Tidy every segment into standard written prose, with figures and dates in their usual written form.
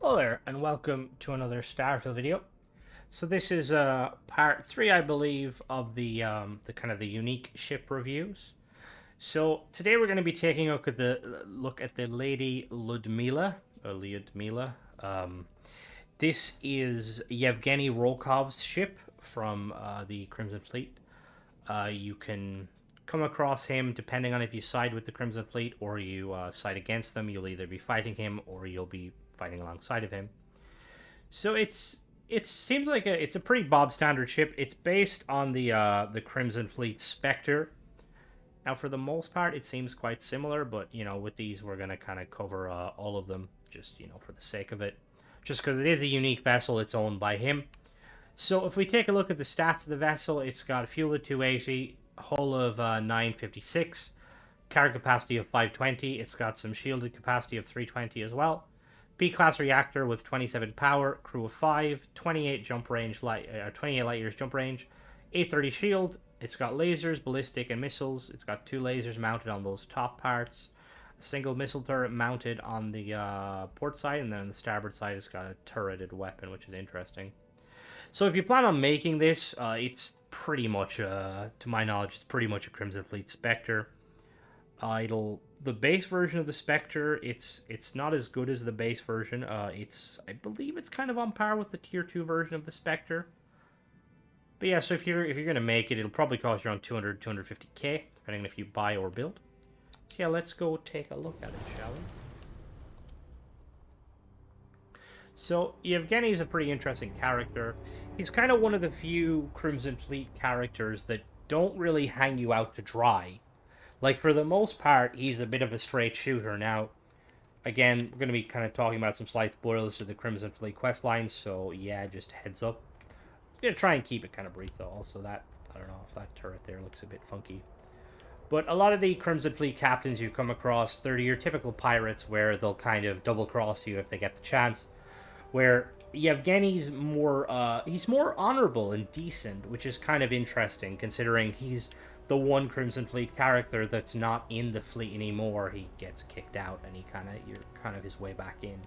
Hello there, and welcome to another Starfield video. So this is part 3, I believe, of the kind of the unique ship reviews. So today we're going to be taking a look at the Lady Lyudmila, or Lyudmila. This is Evgeny Rokovs' ship from the Crimson Fleet. You can come across him depending on if you side with the Crimson Fleet or you side against them. You'll either be fighting him or you'll be fighting alongside of him. So it seems like it's a pretty Bob standard ship. It's based on the Crimson Fleet Spectre. Now, for the most part, it seems quite similar, but with these, we're gonna kind of cover all of them, just for the sake of it, just because it is a unique vessel. It's owned by him. So if we take a look at the stats of the vessel, it's got a fuel of 280, hull of 956, cargo capacity of 520. It's got some shielded capacity of 320 as well. B-class reactor with 27 power, crew of 5, 28 jump range, 28 light years jump range, 830 shield. It's got lasers, ballistic, and missiles. It's got 2 lasers mounted on those top parts, a single missile turret mounted on the port side, and then on the starboard side, it's got a turreted weapon, which is interesting. So if you plan on making this, it's pretty much, to my knowledge, it's pretty much a Crimson Fleet Spectre. The base version of the Spectre, it's not as good as the base version. I believe it's kind of on par with the tier 2 version of the Spectre. But yeah, so if you're gonna make it, it'll probably cost you around 250k, depending on if you buy or build. So yeah, let's go take a look at it, shall we? So Evgeny is a pretty interesting character. He's kind of one of the few Crimson Fleet characters that don't really hang you out to dry. Like, for the most part, he's a bit of a straight shooter. Now, again, we're going to be kind of talking about some slight spoilers to the Crimson Fleet questline, so yeah, just heads up. I'm going to try and keep it kind of brief, though. Also, I don't know if that turret there looks a bit funky. But a lot of the Crimson Fleet captains you come across, they're your typical pirates where they'll kind of double-cross you if they get the chance. Where Yevgeny's he's more honorable and decent, which is kind of interesting, considering he's the one Crimson Fleet character that's not in the fleet anymore. He gets kicked out, and you're kind of his way back in.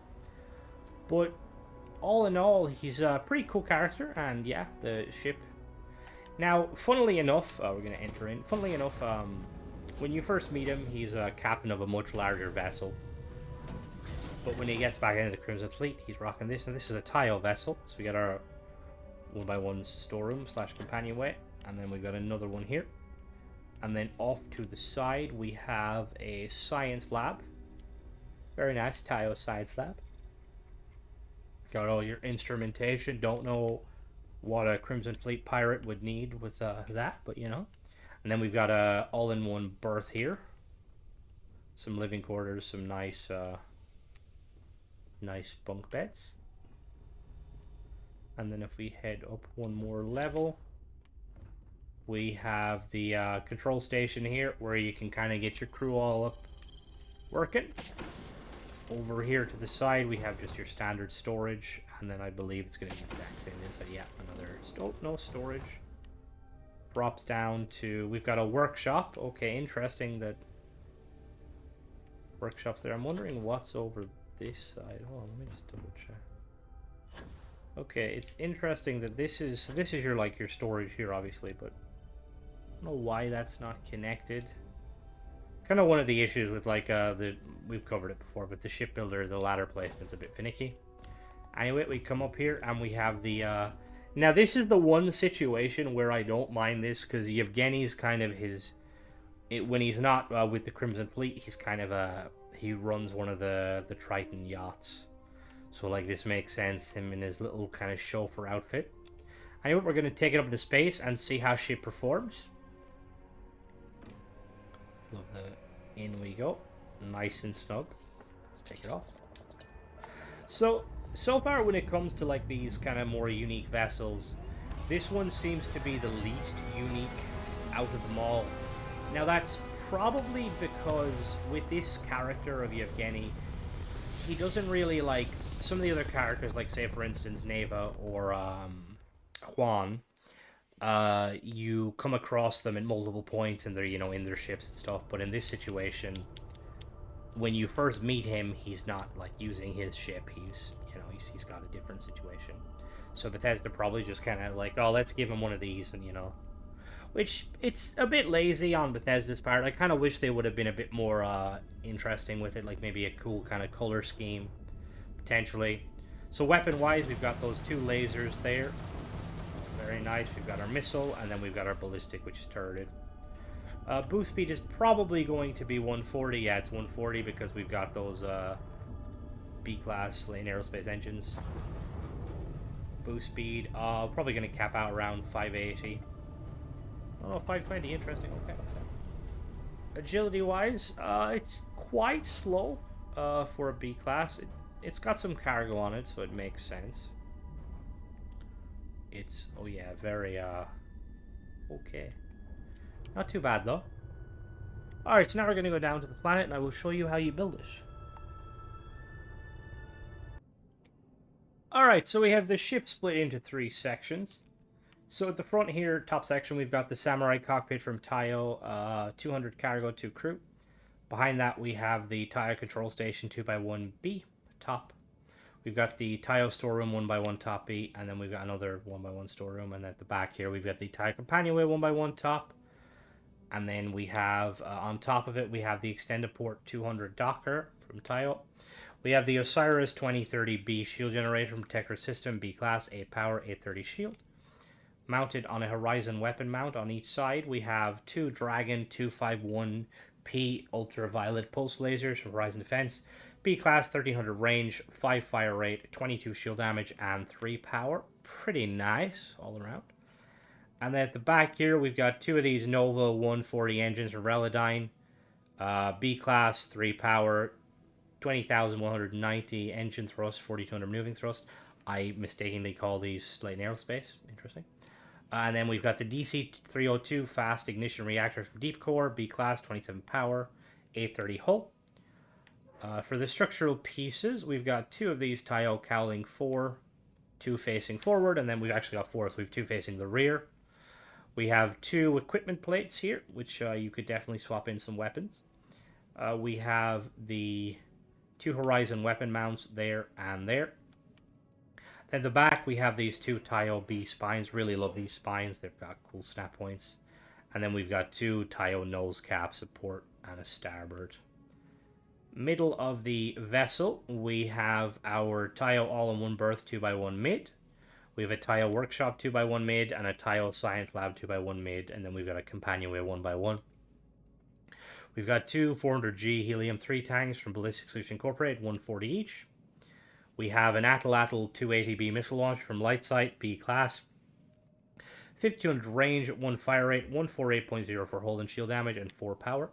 But all in all, he's a pretty cool character, and yeah, the ship. Now, funnily enough, we're gonna enter in. Funnily enough, when you first meet him, he's a captain of a much larger vessel. But when he gets back into the Crimson Fleet, he's rocking this, and this is a Tayo vessel. So we got our 1x1 storeroom / companionway, and then we've got another one here. And then off to the side, we have a science lab. Very nice, Tayo science lab. Got all your instrumentation. Don't know what a Crimson Fleet pirate would need with that, but And then we've got a all-in-one berth here. Some living quarters, some nice bunk beds. And then if we head up one more level, we have the control station here where you can kind of get your crew all up working. Over here to the side, we have just your standard storage, and then I believe it's going to be the exact same inside. Yeah, no storage. Drops down to, we've got a workshop. Okay, interesting that workshop's there. I'm wondering what's over this side. Hold on, let me just double check. Okay, it's interesting that this is your storage here, obviously, but I don't know why that's not connected. Kind of one of the issues with we've covered it before, but the shipbuilder, the ladder placement's a bit finicky. Anyway, we come up here and we have the now this is the one situation where I don't mind this, because Yevgeny's kind of when he's not with the Crimson Fleet, he's kind of he runs one of the Triton yachts. So this makes sense, him in his little kind of chauffeur outfit. Anyway, we're going to take it up into space and see how ship performs. Love the in we go. Nice and snug. Let's take it off. So far when it comes to these kind of more unique vessels, this one seems to be the least unique out of them all. Now that's probably because with this character of Evgeny, he doesn't really some of the other characters, say for instance Neva or Juan. You come across them at multiple points and they're in their ships and stuff, but in this situation, when you first meet him, he's not using his ship. he's got a different situation. So Bethesda probably just kind of like, oh, let's give him one of these, and which it's a bit lazy on Bethesda's part. I kind of wish they would have been a bit more interesting with it, like maybe a cool kind of color scheme potentially. So weapon-wise, we've got those two lasers there. Very nice. We've got our missile, and then we've got our ballistic, which is turreted. Boost speed is probably going to be 140. Yeah, it's 140 because we've got those B-class lane aerospace engines. Boost speed, probably going to cap out around 580. Oh, 520, interesting. Okay. Agility-wise, it's quite slow for a B-class. It's got some cargo on it, so it makes sense. It's, oh yeah, very, okay. Not too bad, though. Alright, so now we're going to go down to the planet, and I will show you how you build it. Alright, so we have the ship split into 3 sections. So at the front here, top section, we've got the Samurai cockpit from Tayo, 200 cargo, 2 crew. Behind that, we have the Tayo control station 2x1B, top. We've got the Tayo storeroom 1x1 top B, and then we've got another 1x1 storeroom. And at the back here, we've got the Tayo companionway 1x1 top. And then we have, on top of it, we have the extended port 200 docker from Tayo. We have the Osiris 2030B shield generator from Tetra System, B class, 8 power, 830 shield. Mounted on a Horizon weapon mount on each side, we have 2 Dragon 251P ultraviolet pulse lasers from Horizon Defense, B class, 1300 range, 5 fire rate, 22 shield damage, and 3 power. Pretty nice all around. And then at the back here, we've got 2 of these Nova 140 engines from Relodyne, B class, 3 power, 20,190 engine thrust, 4,200 moving thrust. I mistakenly call these light and aerospace. Interesting. And then we've got the DC-302 fast ignition reactor from Deep Core, B class, 27 power, 830 hull. For the structural pieces, we've got 2 of these Tayo cowling 4, 2 facing forward, and then we've actually got 4, so we have 2 facing the rear. We have 2 equipment plates here, which you could definitely swap in some weapons. We have the 2 Horizon weapon mounts there and there. Then the back, we have these 2 Tayo B spines. Really love these spines. They've got cool snap points. And then we've got 2 Tayo nose caps, a port and a starboard. Middle of the vessel, we have our Tayo all-in-one berth 2x1 mid. We have a Tayo workshop 2x1 mid and a Tayo science lab 2x1 mid. And then we've got a companionway 1x1. We've got 2 400G helium-3 tanks from Ballistic Solution Incorporated, 140 each. We have an Atlatl 280B missile launcher from Lightsite, B class. 5200 range, 1 fire rate, 148.0 for hull and shield damage, and 4 power.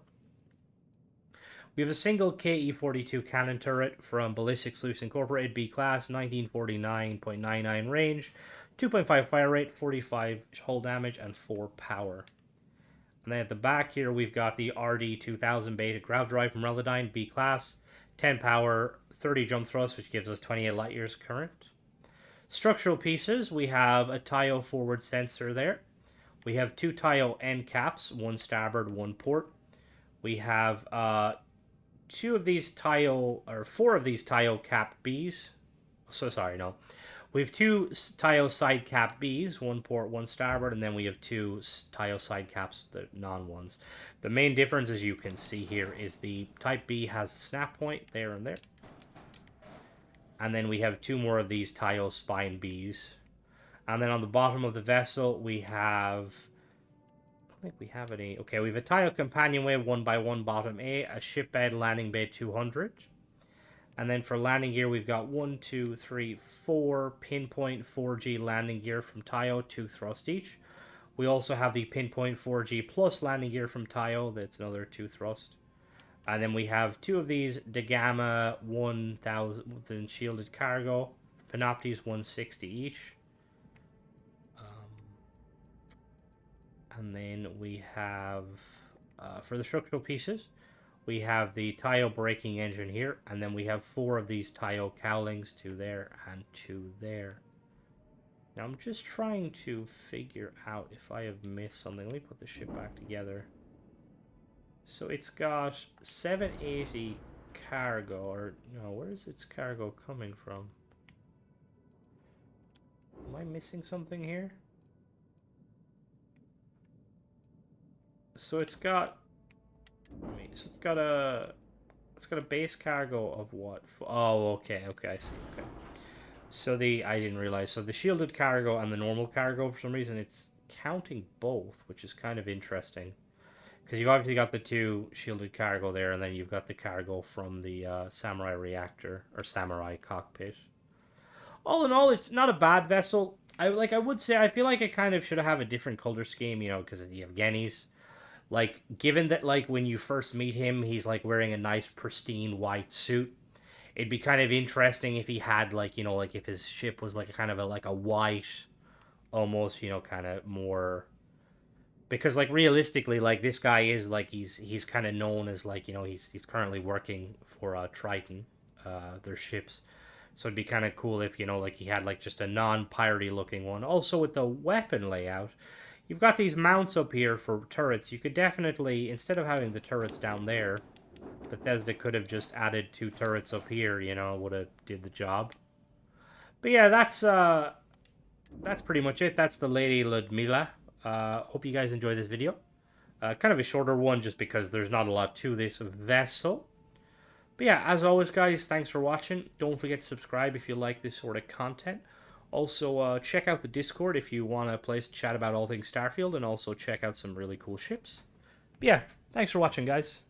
We have a single KE-42 cannon turret from Ballistic Solution Incorporated, B class, 1949.99 range, 2.5 fire rate, 45 hull damage, and 4 power. And then at the back here, we've got the RD-2000 beta grav drive from Relodyne, B class, 10 power, 30 jump thrust, which gives us 28 light years current. Structural pieces, we have a Tayo forward sensor there. We have 2 Tayo end caps, 1 starboard, 1 port. We have 4 of these Tayo cap Bs. So sorry, no. We have 2 Tayo side cap Bs, 1 port, 1 starboard, and then we have 2 Tayo side caps, the non-ones. The main difference, as you can see here, is the Type B has a snap point there and there. And then we have 2 more of these Tayo spine Bs. And then on the bottom of the vessel, we have... I don't think we have any... Okay, we have a Tayo companionway 1x1 bottom A, a ship bed landing bay 200. And then for landing gear, we've got 1, 2, 3, 4 pinpoint 4G landing gear from Tayo, 2 thrust each. We also have the pinpoint 4G plus landing gear from Tayo, that's another 2 thrust. And then we have 2 of these Dagama 1000 shielded cargo, Panoptes 160 each. And then we have, for the structural pieces, we have the Tayo braking engine here, and then we have 4 of these Tayo cowlings, 2 there and 2 there. Now I'm just trying to figure out if I have missed something. Let me put the ship back together. So it's got 780 cargo, or no, where is its cargo coming from? Am I missing something here? So it's got... So it's got a base cargo of what? Oh, okay, okay, I see, okay. So I didn't realize, so the shielded cargo and the normal cargo, for some reason, it's counting both, which is kind of interesting. Because you've obviously got the two shielded cargo there, and then you've got the cargo from the Samurai reactor, or Samurai cockpit. All in all, it's not a bad vessel. I would say, I feel like it kind of should have a different color scheme, you know, because of the Evgeny's. Like, given that, like, when you first meet him, he's, like, wearing a nice, pristine white suit. It'd be kind of interesting if he had, like, you know, like, if his ship was, like, a kind of like a white, almost, you know, kind of more... Because, like, realistically, like, this guy is, like, he's kind of known as, like, you know, he's currently working for Triton, their ships. So it'd be kind of cool if, you know, like, he had, like, just a non-piratey looking one. Also, with the weapon layout, you've got these mounts up here for turrets. You could definitely, instead of having the turrets down there, Bethesda could have just added 2 turrets up here, you know, would have did the job. But yeah, that's pretty much it. That's the Lady Lyudmila. Hope you guys enjoy this video. Kind of a shorter one just because there's not a lot to this vessel. But yeah, as always, guys, thanks for watching. Don't forget to subscribe if you like this sort of content. Also, check out the Discord if you want a place to chat about all things Starfield, and also check out some really cool ships. But yeah, thanks for watching, guys.